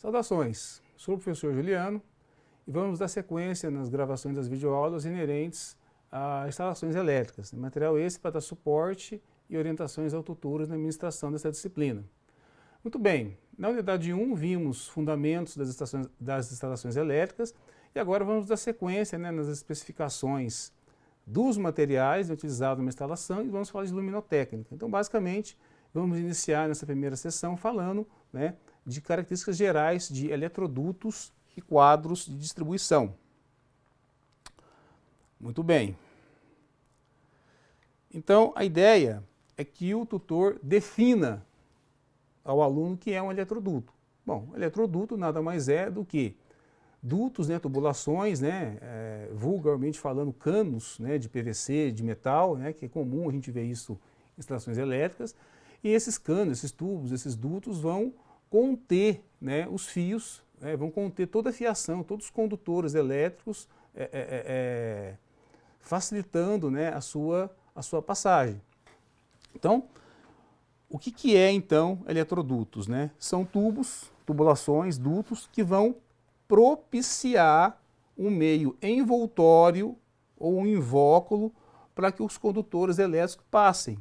Saudações, sou o professor Juliano e vamos dar sequência nas gravações das videoaulas inerentes a instalações elétricas, material esse para dar suporte e orientações ao tutores na administração dessa disciplina. Muito bem, na unidade 1 vimos fundamentos das instalações elétricas e agora vamos dar sequência nas especificações dos materiais utilizados numa instalação e vamos falar de luminotécnica. Então, basicamente, vamos iniciar nessa primeira sessão falando de características gerais de eletrodutos e quadros de distribuição. Muito bem. Então, a ideia é que o tutor defina ao aluno o que é um eletroduto. Bom, eletroduto nada mais é do que dutos, tubulações, vulgarmente falando canos de PVC, de metal, que é comum a gente ver isso em instalações elétricas, e esses canos, esses tubos, esses dutos vão conter os fios, vão conter toda a fiação, todos os condutores elétricos, facilitando a sua passagem. Então, o que é então eletrodutos? São tubos, tubulações, dutos que vão propiciar um meio envoltório ou um invólucro para que os condutores elétricos passem.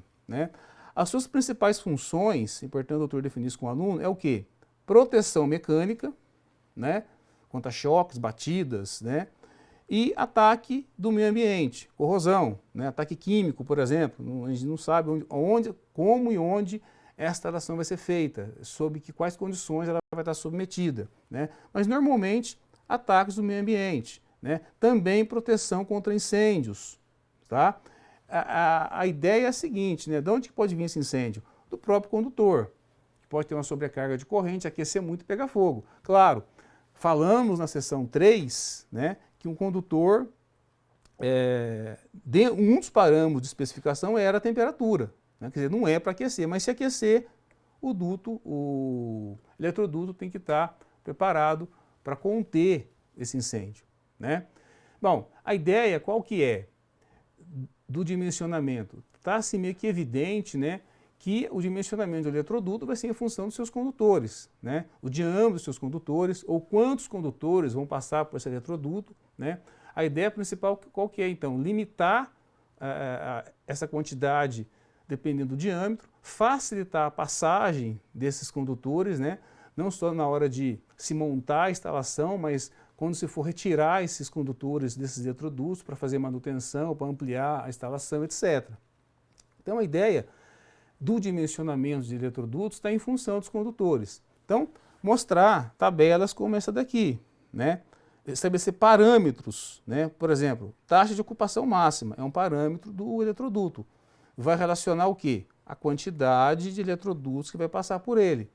As suas principais funções, importante o doutor definir isso com o aluno, é o quê? Proteção mecânica, contra choques, batidas, e ataque do meio ambiente, corrosão, ataque químico, por exemplo. A gente não sabe como e onde essa instalação vai ser feita, sob quais condições ela vai estar submetida. Mas normalmente ataques do meio ambiente, também proteção contra incêndios. Tá? A ideia é a seguinte, de onde pode vir esse incêndio? Do próprio condutor, que pode ter uma sobrecarga de corrente, aquecer muito e pegar fogo. Claro, falamos na seção 3, que um condutor, um dos parâmetros de especificação era a temperatura. Quer dizer, não é para aquecer, mas se aquecer, o eletroduto tem que estar preparado para conter esse incêndio. Bom, a ideia qual que é do dimensionamento? Está-se meio que evidente que o dimensionamento do eletroduto vai ser em função dos seus condutores, o diâmetro dos seus condutores, ou quantos condutores vão passar por esse eletroduto. A ideia principal qual que é, então? Limitar essa quantidade dependendo do diâmetro, facilitar a passagem desses condutores, não só na hora de se montar a instalação, mas quando se for retirar esses condutores desses eletrodutos para fazer manutenção, para ampliar a instalação, etc. Então a ideia do dimensionamento de eletrodutos está em função dos condutores. Então, mostrar tabelas como essa daqui, estabelecer parâmetros, por exemplo, taxa de ocupação máxima é um parâmetro do eletroduto. Vai relacionar o quê? A quantidade de eletrodutos que vai passar por ele.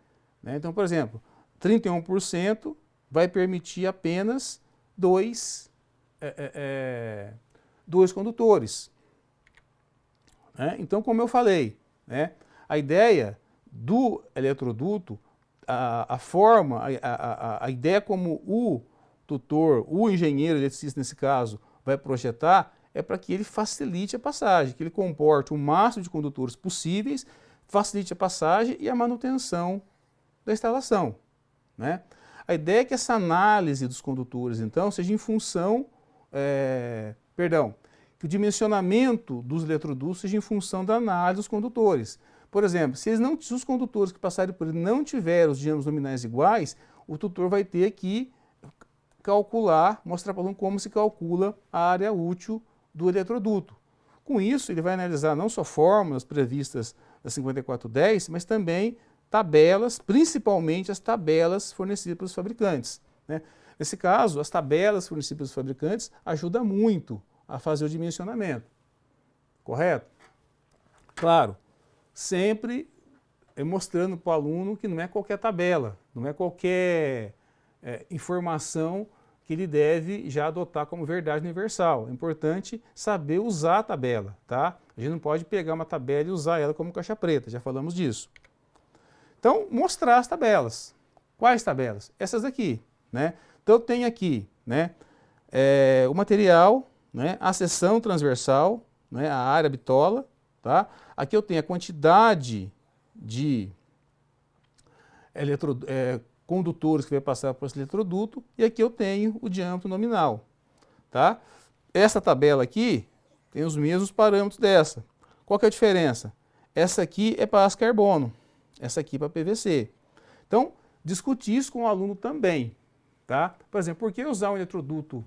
Então, por exemplo, 31% vai permitir apenas dois condutores. Então, como eu falei, a ideia do eletroduto, a ideia como o tutor, o engenheiro eletricista nesse caso, vai projetar é para que ele facilite a passagem, que ele comporte o máximo de condutores possíveis, facilite a passagem e a manutenção da instalação. A ideia é que essa análise dos condutores, então, seja em função, que o dimensionamento dos eletrodutos seja em função da análise dos condutores. Por exemplo, se os condutores que passarem por ele não tiverem os diâmetros nominais iguais, o tutor vai ter que calcular, mostrar para o aluno como se calcula a área útil do eletroduto. Com isso, ele vai analisar não só fórmulas previstas da 5410, mas também tabelas, principalmente as tabelas fornecidas pelos fabricantes. Nesse caso, as tabelas fornecidas pelos fabricantes ajudam muito a fazer o dimensionamento. Correto? Claro, sempre mostrando para o aluno que não é qualquer tabela, não é qualquer informação que ele deve já adotar como verdade universal. É importante saber usar a tabela, tá? A gente não pode pegar uma tabela e usar ela como caixa preta, já falamos disso. Então, mostrar as tabelas. Quais tabelas? Essas aqui, Então, eu tenho aqui, o material, a seção transversal, a área bitola, tá? Aqui eu tenho a quantidade de condutores que vai passar por esse eletroduto, e aqui eu tenho o diâmetro nominal. Tá? Essa tabela aqui tem os mesmos parâmetros dessa. Qual que é a diferença? Essa aqui é para aço carbono, essa aqui para PVC. Então, discutir isso com o aluno também. Tá? Por exemplo, por que usar um eletroduto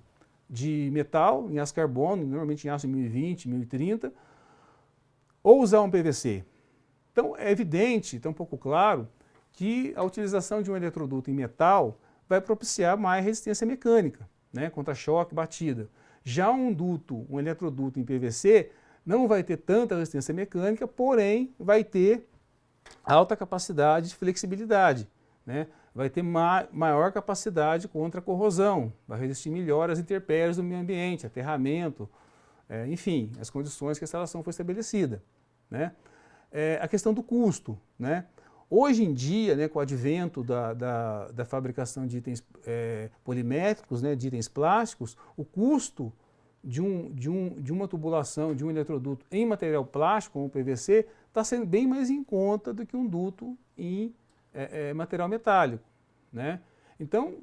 de metal em aço carbono, normalmente em aço 1020, 1030, ou usar um PVC? Então, é evidente, está um pouco claro, que a utilização de um eletroduto em metal vai propiciar mais resistência mecânica, né, contra choque, batida. Já um eletroduto em PVC, não vai ter tanta resistência mecânica, porém vai ter alta capacidade de flexibilidade, né? Vai ter maior capacidade contra a corrosão, vai resistir melhor às intempéries do meio ambiente, aterramento, enfim, as condições que a instalação foi estabelecida, né? A questão do custo, né? Hoje em dia, né, com o advento da fabricação de itens polimétricos, né, de itens plásticos, o custo de uma tubulação, de um eletroduto em material plástico, como o PVC, está sendo bem mais em conta do que um duto em material metálico, né? Então,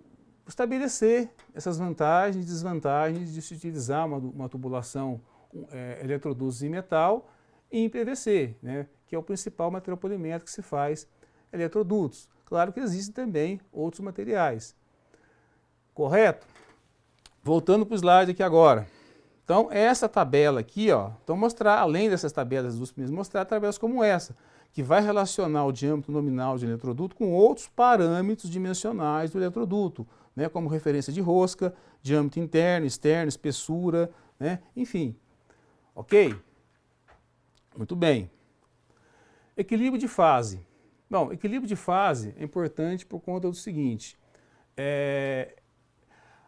estabelecer essas vantagens e desvantagens de se utilizar uma tubulação eletrodutos em metal e em PVC, né, que é o principal material polimétrico que se faz eletrodutos. Claro que existem também outros materiais. Correto? Voltando para o slide aqui agora. Então, essa tabela aqui, ó, então mostrar, além dessas tabelas dos primeiros, mostrar tabelas como essa, que vai relacionar o diâmetro nominal de eletroduto com outros parâmetros dimensionais do eletroduto, né, como referência de rosca, diâmetro interno, externo, espessura, né, enfim. Ok? Muito bem. Equilíbrio de fase. Bom, equilíbrio de fase é importante por conta do seguinte,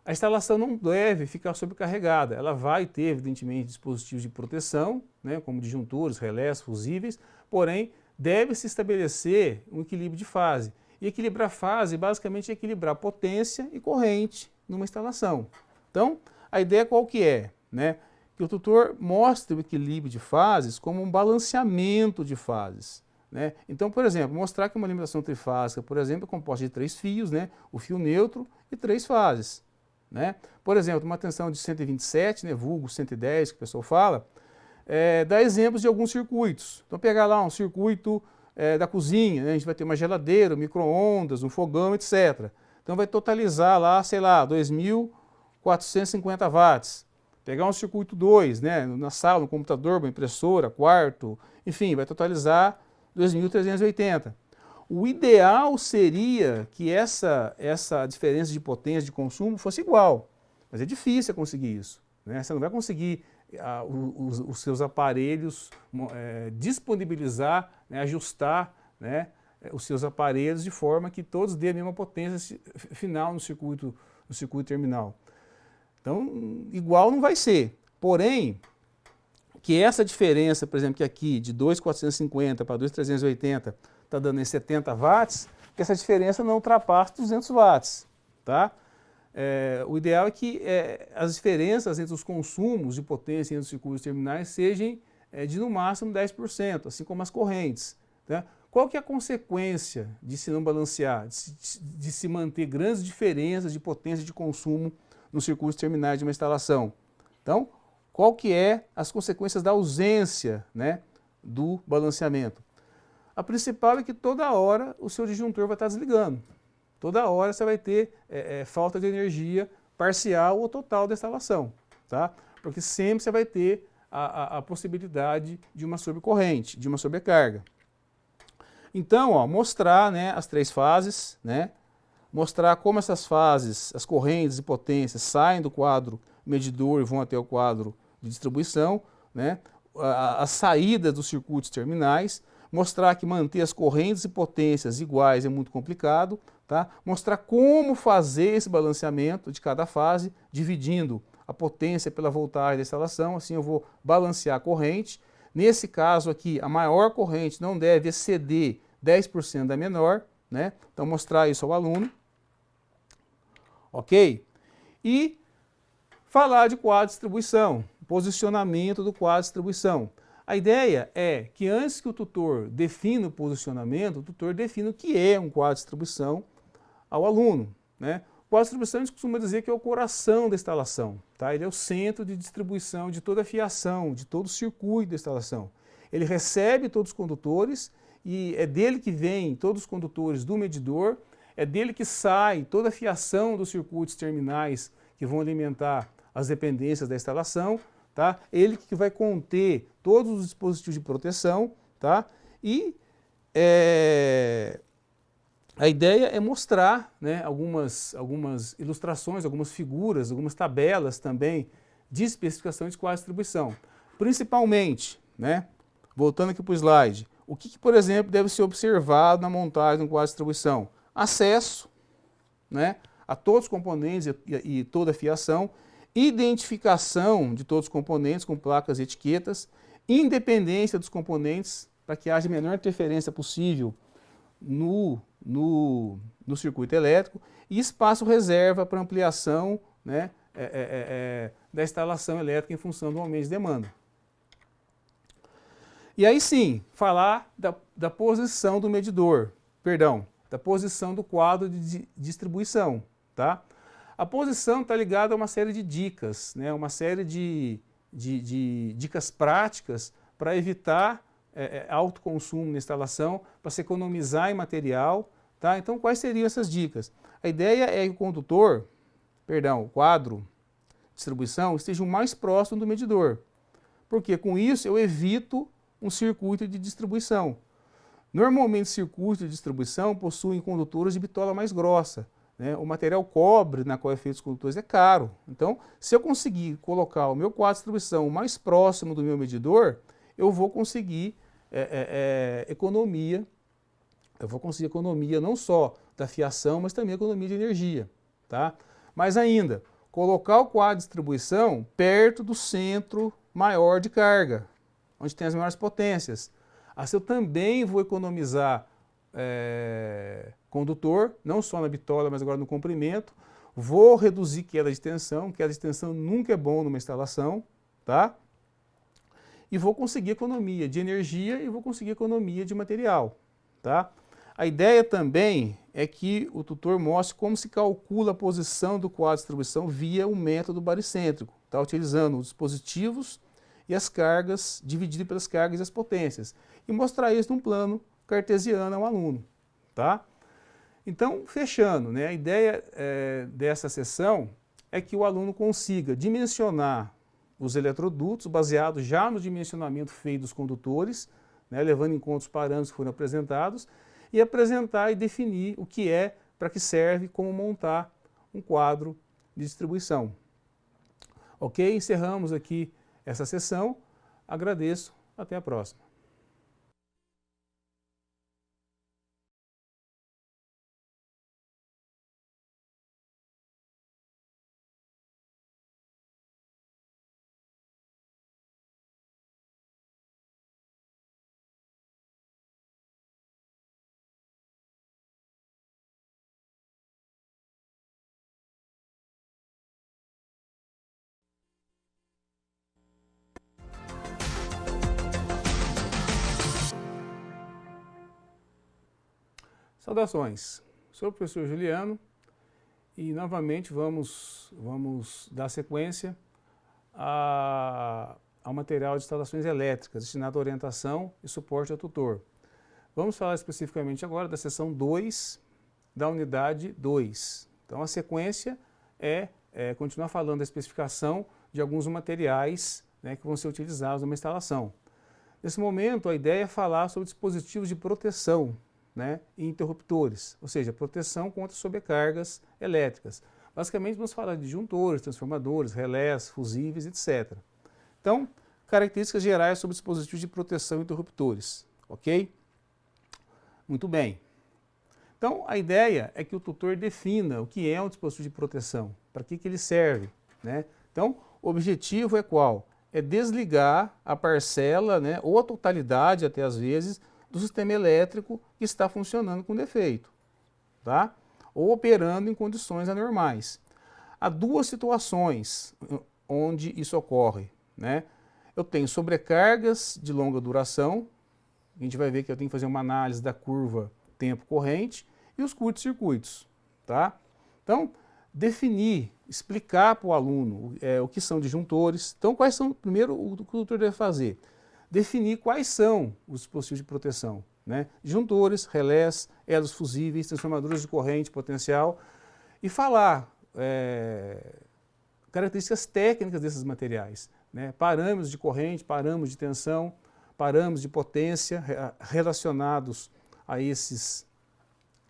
a instalação não deve ficar sobrecarregada, ela vai ter, evidentemente, dispositivos de proteção, né, como disjuntores, relés, fusíveis, porém, deve-se estabelecer um equilíbrio de fase. E equilibrar fase, basicamente, é equilibrar potência e corrente numa instalação. Então, a ideia qual que é? Né? Que o tutor mostre o equilíbrio de fases como um balanceamento de fases. Né? Então, por exemplo, mostrar que uma alimentação trifásica, por exemplo, é composta de 3 fios, né? O fio neutro e 3 fases. Né? Por exemplo, uma tensão de 127, né? Vulgo 110, que o pessoal fala, dá exemplos de alguns circuitos. Então, pegar lá um circuito da cozinha, né? A gente vai ter uma geladeira, um micro-ondas, um fogão, etc. Então, vai totalizar lá, sei lá, 2.450 watts. Pegar um circuito 2, né? Na sala, no computador, uma impressora, quarto, enfim, vai totalizar 2.380. O ideal seria que essa diferença de potência de consumo fosse igual, mas é difícil conseguir isso, né? Você não vai conseguir os seus aparelhos disponibilizar, né, ajustar, né, os seus aparelhos de forma que todos dêem a mesma potência final no circuito terminal. Então, igual não vai ser. Porém, que essa diferença, por exemplo, que aqui de 2.450 para 2.380 está dando em 70 watts, que essa diferença não ultrapasse 200 watts. Tá? O ideal é que as diferenças entre os consumos de potência entre os circuitos terminais sejam de no máximo 10%, assim como as correntes. Tá? Qual que é a consequência de se não balancear, de se manter grandes diferenças de potência de consumo nos circuitos terminais de uma instalação? Então, qual que é as consequências da ausência, né, do balanceamento? A principal é que toda hora o seu disjuntor vai estar desligando. Toda hora você vai ter falta de energia parcial ou total da instalação. Tá? Porque sempre você vai ter a possibilidade de uma sobrecorrente, de uma sobrecarga. Então, ó, mostrar, né, as 3 fases, né, mostrar como essas fases, as correntes e potências saem do quadro medidor e vão até o quadro de distribuição, né, a saída dos circuitos terminais, mostrar que manter as correntes e potências iguais é muito complicado, tá? Mostrar como fazer esse balanceamento de cada fase, dividindo a potência pela voltagem da instalação, assim eu vou balancear a corrente. Nesse caso aqui, a maior corrente não deve exceder 10% da menor, né? Então mostrar isso ao aluno, ok? E falar de quadro de distribuição, posicionamento do quadro de distribuição. A ideia é que antes que o tutor defina o posicionamento, o tutor defina o que é um quadro de distribuição, ao aluno, né? O quadro de distribuição a gente costuma dizer que é o coração da instalação, tá? Ele é o centro de distribuição de toda a fiação, de todo o circuito da instalação. Ele recebe todos os condutores e é dele que vem todos os condutores do medidor, é dele que sai toda a fiação dos circuitos terminais que vão alimentar as dependências da instalação, tá? Ele que vai conter todos os dispositivos de proteção, tá? E a ideia é mostrar, né, algumas ilustrações, algumas figuras, algumas tabelas também de especificação de quadro de distribuição. Principalmente, né, voltando aqui para o slide, o que, por exemplo, deve ser observado na montagem de um quadro de distribuição? Acesso, né, a todos os componentes e toda a fiação, identificação de todos os componentes com placas e etiquetas, independência dos componentes para que haja a menor interferência possível no circuito elétrico e espaço reserva para ampliação, né, da instalação elétrica em função do aumento de demanda. E aí sim, falar da posição do medidor, da posição do quadro de distribuição, tá? A posição está ligada a uma série de dicas, né, uma série de dicas práticas para evitar alto consumo na instalação, para se economizar em material, tá? Então, quais seriam essas dicas? A ideia é que o quadro de distribuição esteja o mais próximo do medidor, porque com isso eu evito um circuito de distribuição. Normalmente, circuitos de distribuição possuem condutores de bitola mais grossa, né? O material cobre na qual é feito os condutores é caro. Então, se eu conseguir colocar o meu quadro de distribuição mais próximo do meu medidor, eu vou conseguir economia. Eu vou conseguir economia não só da fiação, mas também economia de energia, tá? Mas ainda, colocar o quadro de distribuição perto do centro maior de carga, onde tem as maiores potências. Assim eu também vou economizar condutor, não só na bitola, mas agora no comprimento. Vou reduzir queda de tensão nunca é bom numa instalação, tá? E vou conseguir economia de energia e vou conseguir economia de material, tá? A ideia também é que o tutor mostre como se calcula a posição do quadro de distribuição via o método baricêntrico, tá? Utilizando os dispositivos e as cargas, dividido pelas cargas e as potências, e mostrar isso num plano cartesiano ao aluno, tá? Então, fechando, né, a ideia dessa sessão é que o aluno consiga dimensionar os eletrodutos, baseado já no dimensionamento feito dos condutores, né, levando em conta os parâmetros que foram apresentados, e apresentar e definir o que é, para que serve, como montar um quadro de distribuição. Ok? Encerramos aqui essa sessão. Agradeço. Até a próxima. Saudações, sou o professor Juliano e novamente vamos dar sequência ao material de instalações elétricas destinado à orientação e suporte ao tutor. Vamos falar especificamente agora da seção 2 da unidade 2. Então a sequência é continuar falando da especificação de alguns materiais, né, que vão ser utilizados numa instalação. Nesse momento a ideia é falar sobre dispositivos de proteção, né, e interruptores, ou seja, proteção contra sobrecargas elétricas. Basicamente vamos falar de disjuntores, transformadores, relés, fusíveis, etc. Então, características gerais sobre dispositivos de proteção e interruptores, ok? Muito bem. Então, a ideia é que o tutor defina o que é um dispositivo de proteção, para que ele serve, né? Então, o objetivo é qual? É desligar a parcela, né, ou a totalidade, até às vezes, do sistema elétrico que está funcionando com defeito, tá? Ou operando em condições anormais. Há duas situações onde isso ocorre, né? Eu tenho sobrecargas de longa duração, a gente vai ver que eu tenho que fazer uma análise da curva tempo corrente, e os curtos-circuitos, tá? Então, definir, explicar para o aluno o que são disjuntores. Então, quais são, primeiro, o que o tutor deve fazer? Definir quais são os dispositivos de proteção, né? Disjuntores, relés, elos fusíveis, transformadores de corrente potencial, e falar características técnicas desses materiais, né? Parâmetros de corrente, parâmetros de tensão, parâmetros de potência relacionados a esses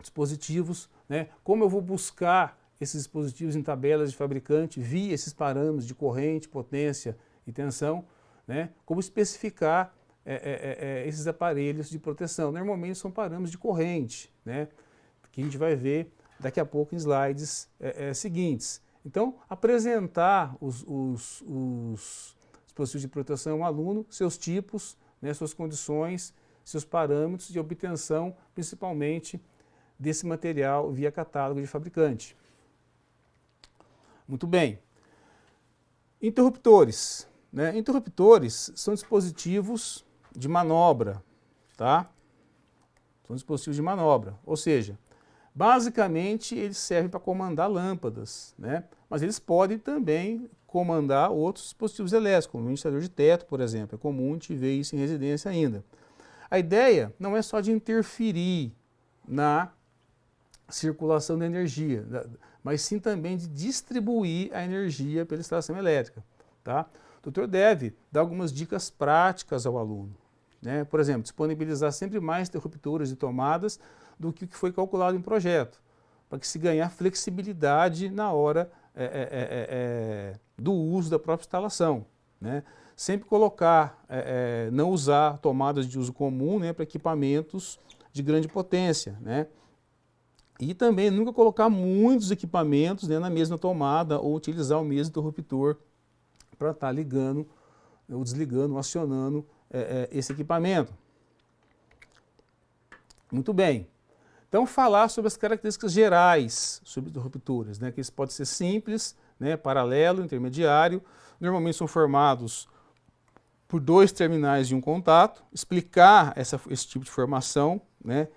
dispositivos, né? Como eu vou buscar esses dispositivos em tabelas de fabricante via esses parâmetros de corrente, potência e tensão, né? Como especificar esses aparelhos de proteção. Normalmente são parâmetros de corrente, né? Que a gente vai ver daqui a pouco em slides seguintes. Então, apresentar os dispositivos de proteção ao aluno, seus tipos, né, suas condições, seus parâmetros de obtenção, principalmente desse material via catálogo de fabricante. Muito bem. Interruptores, né? Interruptores são dispositivos de manobra, tá? São dispositivos de manobra, ou seja, basicamente eles servem para comandar lâmpadas, né? Mas eles podem também comandar outros dispositivos elétricos, como o ventilador de teto, por exemplo. É comum a gente ver isso em residência ainda. A ideia não é só de interferir na circulação da energia, mas sim também de distribuir a energia pela instalação elétrica, tá? O tutor deve dar algumas dicas práticas ao aluno, né? Por exemplo, disponibilizar sempre mais interruptores e tomadas do que o que foi calculado em projeto, para que se ganhar flexibilidade na hora do uso da própria instalação, né? Sempre colocar, não usar tomadas de uso comum, né, para equipamentos de grande potência, né? E também nunca colocar muitos equipamentos, né, na mesma tomada ou utilizar o mesmo interruptor para estar ligando, ou desligando, ou acionando esse equipamento. Muito bem. Então, falar sobre as características gerais sobre interruptores, né, que eles podem ser simples, né, paralelo, intermediário, normalmente são formados por dois terminais de um contato, explicar esse tipo de formação, né,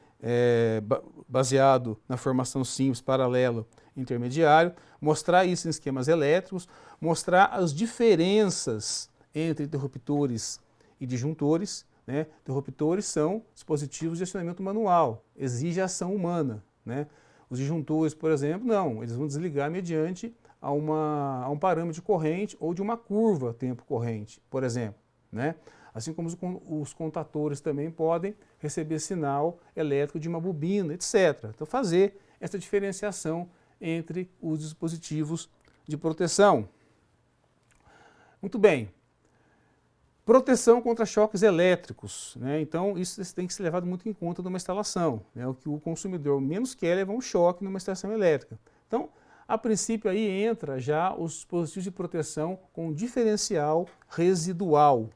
baseado na formação simples, paralelo, intermediário, mostrar isso em esquemas elétricos, mostrar as diferenças entre interruptores e disjuntores, né? Interruptores são dispositivos de acionamento manual, exige ação humana, né? Os disjuntores, por exemplo, não, eles vão desligar mediante a um parâmetro de corrente ou de uma curva tempo-corrente, por exemplo, né? Assim como os contatores também podem receber sinal elétrico de uma bobina, etc. Então, fazer essa diferenciação entre os dispositivos de proteção. Muito bem. Proteção contra choques elétricos, né? Então, isso tem que ser levado muito em conta numa instalação, né? O que o consumidor menos quer é levar um choque numa instalação elétrica. Então, a princípio aí entra já os dispositivos de proteção com diferencial residual,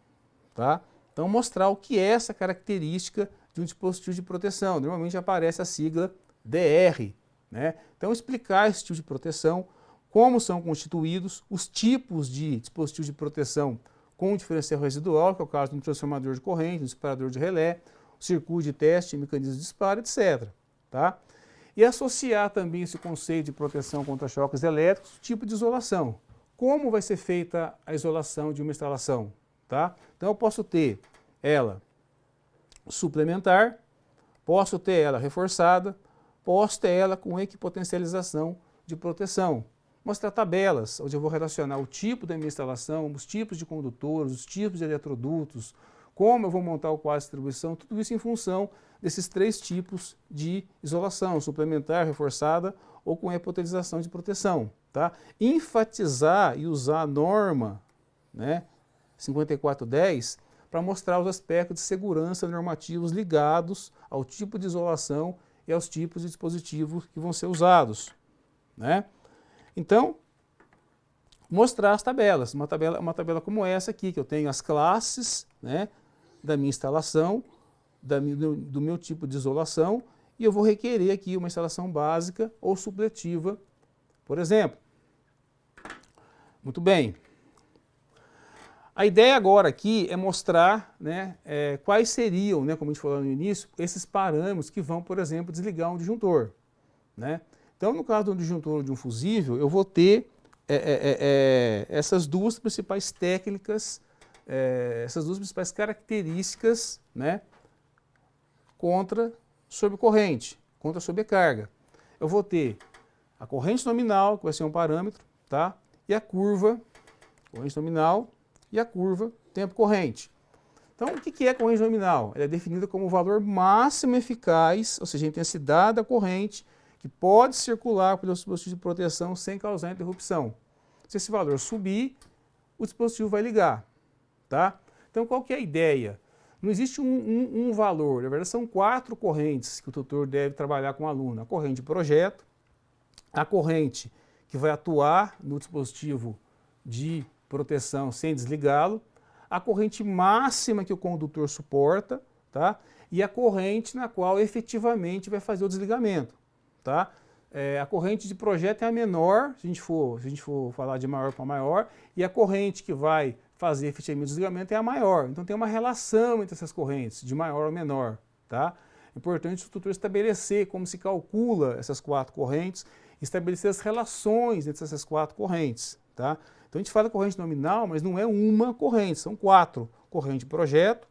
tá? Então, mostrar o que é essa característica de um dispositivo de proteção. Normalmente aparece a sigla DR, né? Então, explicar esse tipo de proteção, como são constituídos, os tipos de dispositivos de proteção com diferencial residual, que é o caso de um transformador de corrente, um separador de relé, circuito de teste, mecanismo de disparo, etc. Tá? E associar também esse conceito de proteção contra choques elétricos, tipo de isolação. Como vai ser feita a isolação de uma instalação? Tá? Então eu posso ter ela suplementar, posso ter ela reforçada, posso ter ela com equipotencialização de proteção. Mostrar tabelas, onde eu vou relacionar o tipo da minha instalação, os tipos de condutores, os tipos de eletrodutos, como eu vou montar o quadro de distribuição, tudo isso em função desses três tipos de isolação, suplementar, reforçada ou com equipotenização de proteção. Tá? Enfatizar e usar a norma, né, 5410 para mostrar os aspectos de segurança normativos ligados ao tipo de isolação e aos tipos de dispositivos que vão ser usados, né? Então, mostrar as tabelas, uma tabela como essa aqui, que eu tenho as classes, né, da minha instalação, do meu tipo de isolação, e eu vou requerer aqui uma instalação básica ou supletiva, por exemplo. Muito bem. A ideia agora aqui é mostrar, né, quais seriam, né, como a gente falou no início, esses parâmetros que vão, por exemplo, desligar um disjuntor, né? Então, no caso do disjuntor de um fusível, eu vou ter essas duas principais técnicas, essas duas principais características, né, contra sobrecorrente, contra sobrecarga. Eu vou ter a corrente nominal, que vai ser um parâmetro, tá? E a curva, corrente nominal, e a curva tempo corrente. Então, o que é a corrente nominal? Ela é definida como o valor máximo eficaz, ou seja, a intensidade da corrente, que pode circular pelo dispositivo de proteção sem causar interrupção. Se esse valor subir, o dispositivo vai ligar, tá? Então, qual que é a ideia? Não existe um valor, na verdade são 4 correntes que o tutor deve trabalhar com o aluno. A corrente de projeto, a corrente que vai atuar no dispositivo de proteção sem desligá-lo, a corrente máxima que o condutor suporta, tá? E a corrente na qual efetivamente vai fazer o desligamento, tá? A corrente de projeto é a menor, se a gente for falar de maior para maior, e a corrente que vai fazer efetivamente o desligamento é a maior. Então tem uma relação entre essas correntes, de maior ou menor, tá? É importante o tutor estabelecer como se calcula essas 4 correntes, estabelecer as relações entre essas 4 correntes, tá? Então a gente fala corrente nominal, mas não é uma corrente, são 4. Corrente de projeto,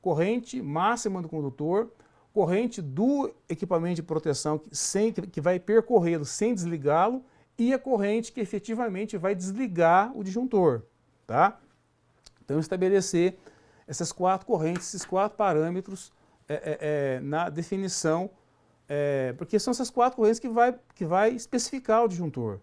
corrente máxima do condutor, corrente do equipamento de proteção que vai percorrê-lo sem desligá-lo e a corrente que efetivamente vai desligar o disjuntor, tá? Então estabelecer essas 4 correntes, esses 4 parâmetros na definição, porque são essas 4 correntes que vai especificar o disjuntor.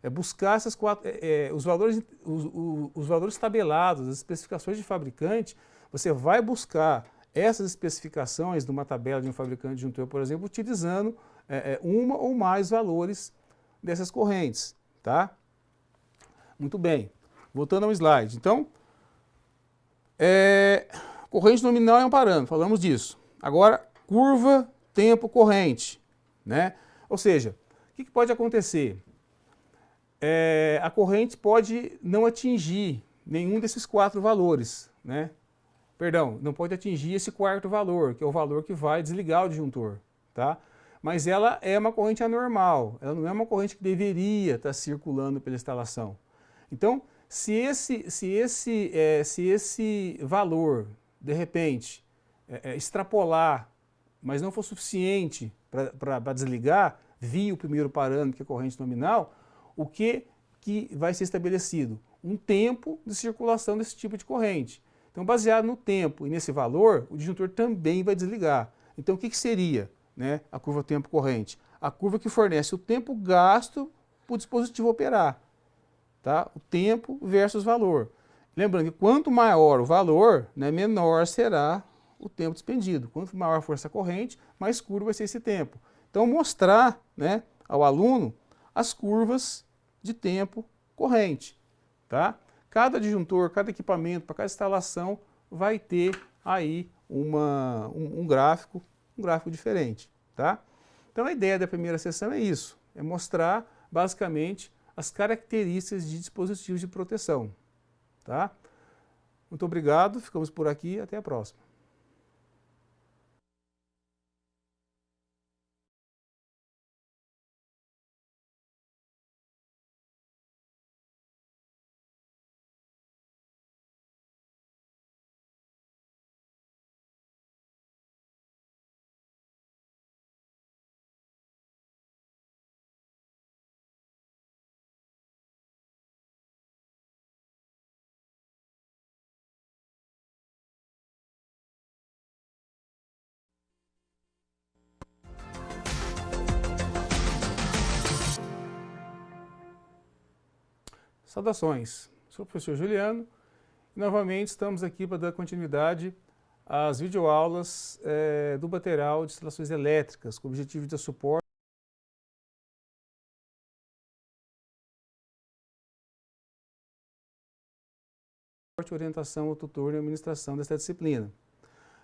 É buscar essas 4, os valores tabelados, as especificações de fabricante, você vai buscar essas especificações de uma tabela de um fabricante de disjuntor, por exemplo, utilizando uma ou mais valores dessas correntes, tá? Muito bem. Voltando ao slide. Então, corrente nominal é um parâmetro, falamos disso. Agora, curva, tempo, corrente, né? Ou seja, o que pode acontecer? A corrente pode não atingir nenhum desses 4 valores, né? Perdão, não pode atingir esse 4º valor, que é o valor que vai desligar o disjuntor, tá? Mas ela é uma corrente anormal, ela não é uma corrente que deveria estar circulando pela instalação. Então, se esse valor, de repente, extrapolar, mas não for suficiente para desligar, via o primeiro parâmetro, que é a corrente nominal, o que vai ser estabelecido? Um tempo de circulação desse tipo de corrente. Então, baseado no tempo e nesse valor, o disjuntor também vai desligar. Então, o que seria, né, a curva tempo-corrente? A curva que fornece o tempo gasto para o dispositivo operar. Tá? O tempo versus valor. Lembrando que quanto maior o valor, né, menor será o tempo despendido. Quanto maior for essa corrente, mais curto vai ser esse tempo. Então, mostrar, né, ao aluno as curvas de tempo corrente. Tá? Cada disjuntor, cada equipamento, para cada instalação, vai ter aí um gráfico diferente. Tá? Então a ideia da primeira sessão é isso, é mostrar basicamente as características de dispositivos de proteção. Tá? Muito obrigado, ficamos por aqui, até a próxima. Saudações, sou o professor Juliano e novamente estamos aqui para dar continuidade às videoaulas do material de instalações elétricas com o objetivo de dar suporte e orientação ao tutor e administração desta disciplina.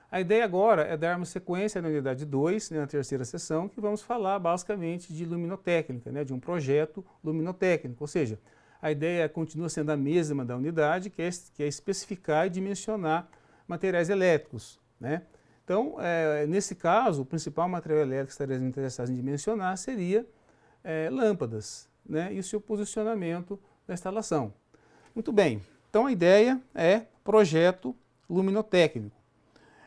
A ideia agora é darmos sequência na unidade 2, né, na terceira sessão, que vamos falar basicamente de luminotécnica, né, de um projeto luminotécnico, ou seja, a ideia continua sendo a mesma da unidade, que é especificar e dimensionar materiais elétricos, né? Então, nesse caso, o principal material elétrico que estaremos interessados em dimensionar seria lâmpadas, né, e o seu posicionamento da instalação. Muito bem, então a ideia é projeto luminotécnico.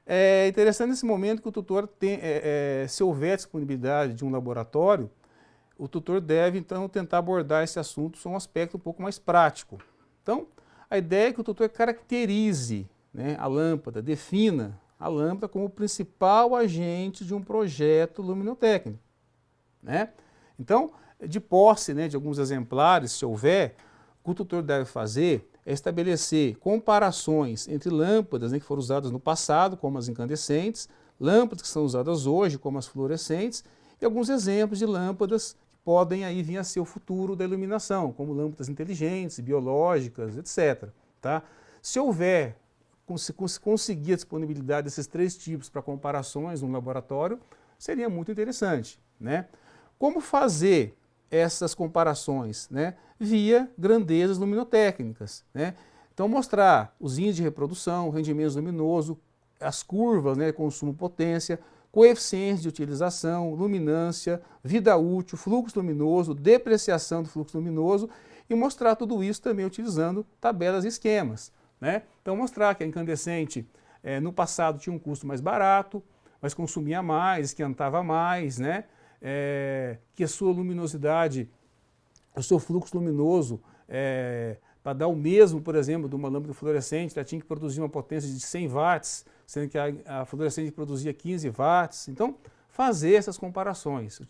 É interessante nesse momento que o tutor se houver disponibilidade de um laboratório, o tutor deve então tentar abordar esse assunto sob um aspecto um pouco mais prático. Então, a ideia é que o tutor caracterize, né, a lâmpada, defina a lâmpada como o principal agente de um projeto luminotécnico, né? Então, de posse, né, de alguns exemplares, se houver, o que o tutor deve fazer é estabelecer comparações entre lâmpadas, né, que foram usadas no passado, como as incandescentes, lâmpadas que são usadas hoje, como as fluorescentes, e alguns exemplos de lâmpadas que podem aí vir a ser o futuro da iluminação, como lâmpadas inteligentes, biológicas, etc. Tá? Se houver, se conseguir a disponibilidade desses 3 tipos para comparações no laboratório, seria muito interessante, né? Como fazer essas comparações, né? Via grandezas luminotécnicas, né? Então mostrar os índices de reprodução, rendimento luminoso, as curvas, né, consumo potência, coeficientes de utilização, luminância, vida útil, fluxo luminoso, depreciação do fluxo luminoso e mostrar tudo isso também utilizando tabelas e esquemas, né? Então mostrar que a incandescente no passado tinha um custo mais barato, mas consumia mais, esquentava mais, né? Que a sua luminosidade, o seu fluxo luminoso, para dar o mesmo, por exemplo, de uma lâmpada fluorescente, ela tinha que produzir uma potência de 100 watts, sendo que a fluorescente produzia 15 watts. Então, fazer essas comparações,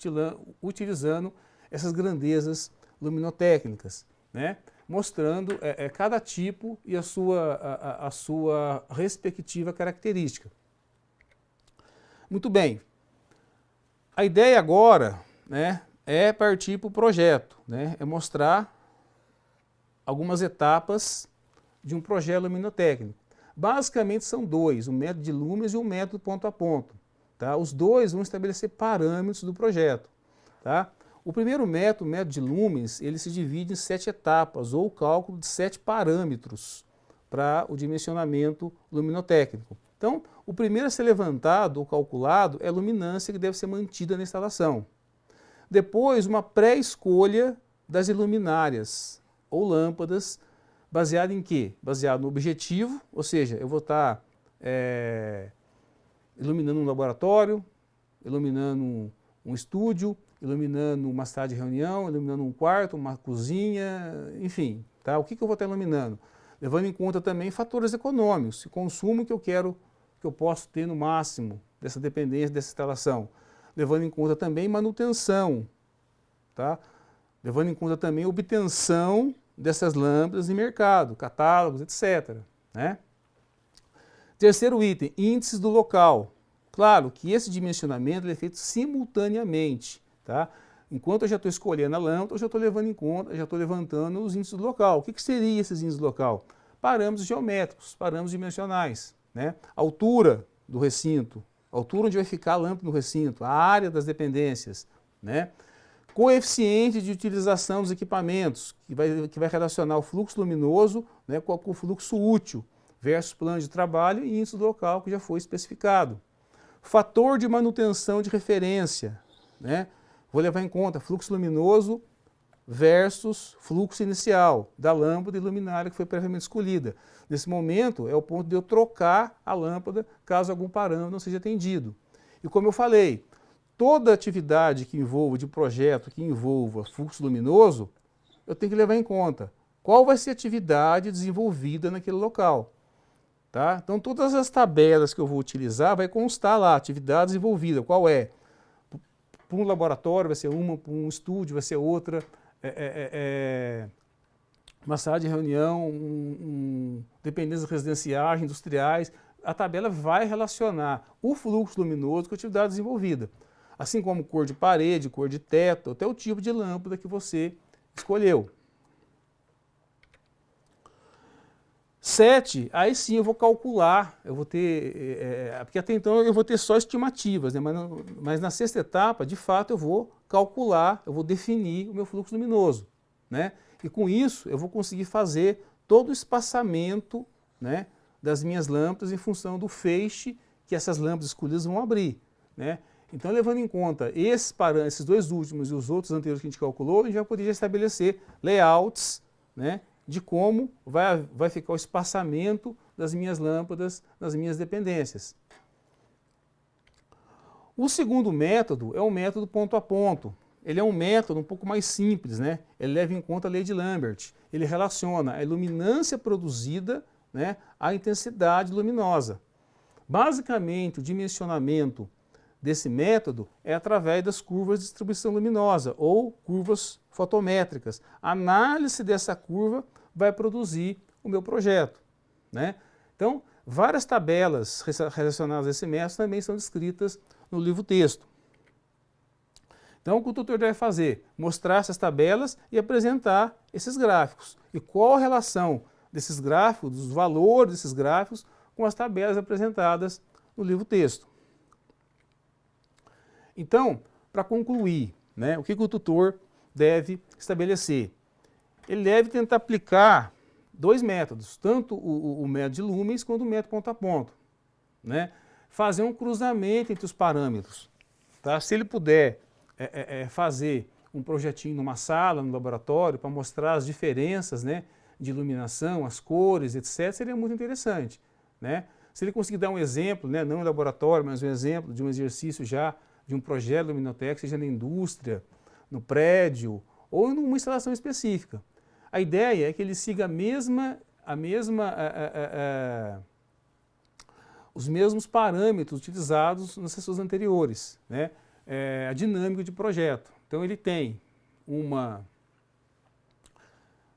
utilizando essas grandezas luminotécnicas, né? Mostrando cada tipo e a sua respectiva característica. Muito bem. A ideia agora, né, é partir para o projeto, né, é mostrar algumas etapas de um projeto luminotécnico. Basicamente são 2, o método de lúmenes e o método ponto a ponto. Tá? Os 2 vão estabelecer parâmetros do projeto. Tá? O primeiro método, o método de lúmenes, ele se divide em 7 etapas, ou o cálculo de 7 parâmetros para o dimensionamento luminotécnico. Então, o primeiro a ser levantado ou calculado é a luminância que deve ser mantida na instalação. Depois, uma pré-escolha das iluminárias ou lâmpadas, baseada em quê? Baseado no objetivo, ou seja, eu vou estar iluminando um laboratório, iluminando um estúdio, iluminando uma sala de reunião, iluminando um quarto, uma cozinha, enfim, tá? O que eu vou estar iluminando? Levando em conta também fatores econômicos, o consumo que eu posso ter no máximo dessa dependência, dessa instalação. Levando em conta também manutenção, tá? Levando em conta também obtenção dessas lâmpadas em mercado, catálogos, etc. Né? Terceiro item, índices do local. Claro que esse dimensionamento é feito simultaneamente. Tá? Enquanto eu já estou escolhendo a lâmpada, eu já estou levando em conta, já estou levantando os índices do local. O que seriam esses índices do local? Parâmetros geométricos, parâmetros dimensionais. Né? Altura do recinto, altura onde vai ficar a lâmpada no recinto, a área das dependências, né? Coeficiente de utilização dos equipamentos, que vai relacionar o fluxo luminoso, né, com o fluxo útil, versus plano de trabalho e índice do local que já foi especificado. Fator de manutenção de referência, né? Vou levar em conta fluxo luminoso versus fluxo inicial da lâmpada e luminária que foi previamente escolhida. Nesse momento é o ponto de eu trocar a lâmpada caso algum parâmetro não seja atendido. E como eu falei, toda atividade que envolva de projeto, que envolva fluxo luminoso, eu tenho que levar em conta qual vai ser a atividade desenvolvida naquele local. Tá? Então todas as tabelas que eu vou utilizar vai constar lá, atividade desenvolvida, qual é? Para um laboratório vai ser uma, para um estúdio vai ser outra, uma sala de reunião, dependências residenciais, industriais, a tabela vai relacionar o fluxo luminoso com a atividade desenvolvida, assim como cor de parede, cor de teto, até o tipo de lâmpada que você escolheu. 7, aí sim eu vou calcular, eu vou ter, porque até então eu vou ter só estimativas, né? Mas na sexta etapa, de fato, eu vou calcular, eu vou definir o meu fluxo luminoso, né? E com isso eu vou conseguir fazer todo o espaçamento, né, das minhas lâmpadas em função do feixe que essas lâmpadas escolhidas vão abrir, né? Então, levando em conta esses dois últimos e os outros anteriores que a gente calculou, a gente vai poder já estabelecer layouts, né, de como vai ficar o espaçamento das minhas lâmpadas nas minhas dependências. O segundo método é o método ponto a ponto. Ele é um método um pouco mais simples, né? Ele leva em conta a lei de Lambert. Ele relaciona a iluminância produzida, né, à intensidade luminosa. Basicamente, o dimensionamento desse método é através das curvas de distribuição luminosa ou curvas fotométricas. A análise dessa curva vai produzir o meu projeto, né? Então, várias tabelas relacionadas a esse método também são descritas no livro texto. Então, o que o tutor deve fazer? Mostrar essas tabelas e apresentar esses gráficos. E qual a relação desses gráficos, dos valores desses gráficos, com as tabelas apresentadas no livro texto. Então, para concluir, né, o que o tutor deve estabelecer? Ele deve tentar aplicar dois métodos, tanto o método de lumens quanto o método ponto a ponto, né? Fazer um cruzamento entre os parâmetros. Tá? Se ele puder fazer um projetinho numa sala, no laboratório, para mostrar as diferenças, né, de iluminação, as cores, etc., seria muito interessante, né? Se ele conseguir dar um exemplo, né, não em laboratório, mas um exemplo de um exercício já de um projeto luminotécnico, seja na indústria, no prédio ou numa instalação específica. A ideia é que ele siga os mesmos parâmetros utilizados nas sessões anteriores, né? A dinâmica de projeto. Então ele tem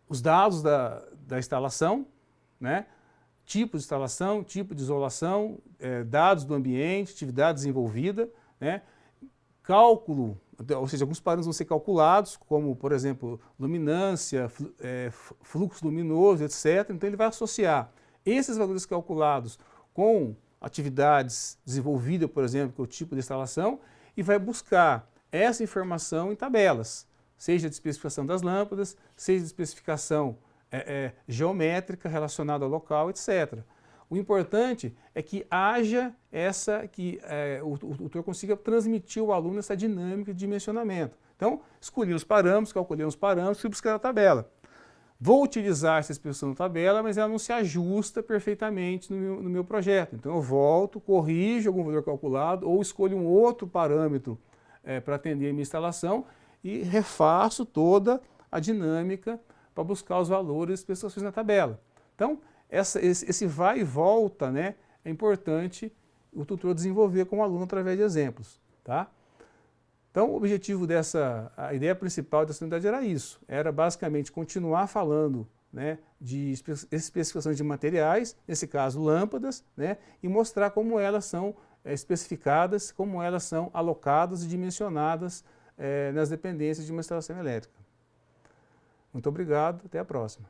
os dados da instalação, né? Tipo de instalação, tipo de isolação, dados do ambiente, atividade desenvolvida, né? Cálculo, ou seja, alguns parâmetros vão ser calculados, como, por exemplo, luminância, fluxo luminoso, etc. Então ele vai associar esses valores calculados com atividades desenvolvidas, por exemplo, que é o tipo de instalação, e vai buscar essa informação em tabelas, seja de especificação das lâmpadas, seja de especificação geométrica relacionada ao local, etc. O importante é que haja o tutor consiga transmitir ao aluno essa dinâmica de dimensionamento. Então, escolhi os parâmetros, calculei os parâmetros e buscar a tabela. Vou utilizar essa expressão na tabela, mas ela não se ajusta perfeitamente no meu projeto. Então eu volto, corrijo algum valor calculado ou escolho um outro parâmetro para atender a minha instalação e refaço toda a dinâmica para buscar os valores e especificações na tabela. Então, esse vai e volta, né, é importante o tutor desenvolver com o aluno através de exemplos, tá? Então, o objetivo a ideia principal dessa unidade era isso, era basicamente continuar falando, né, de especificações de materiais, nesse caso lâmpadas, né, e mostrar como elas são especificadas, como elas são alocadas e dimensionadas nas dependências de uma instalação elétrica. Muito obrigado, até a próxima.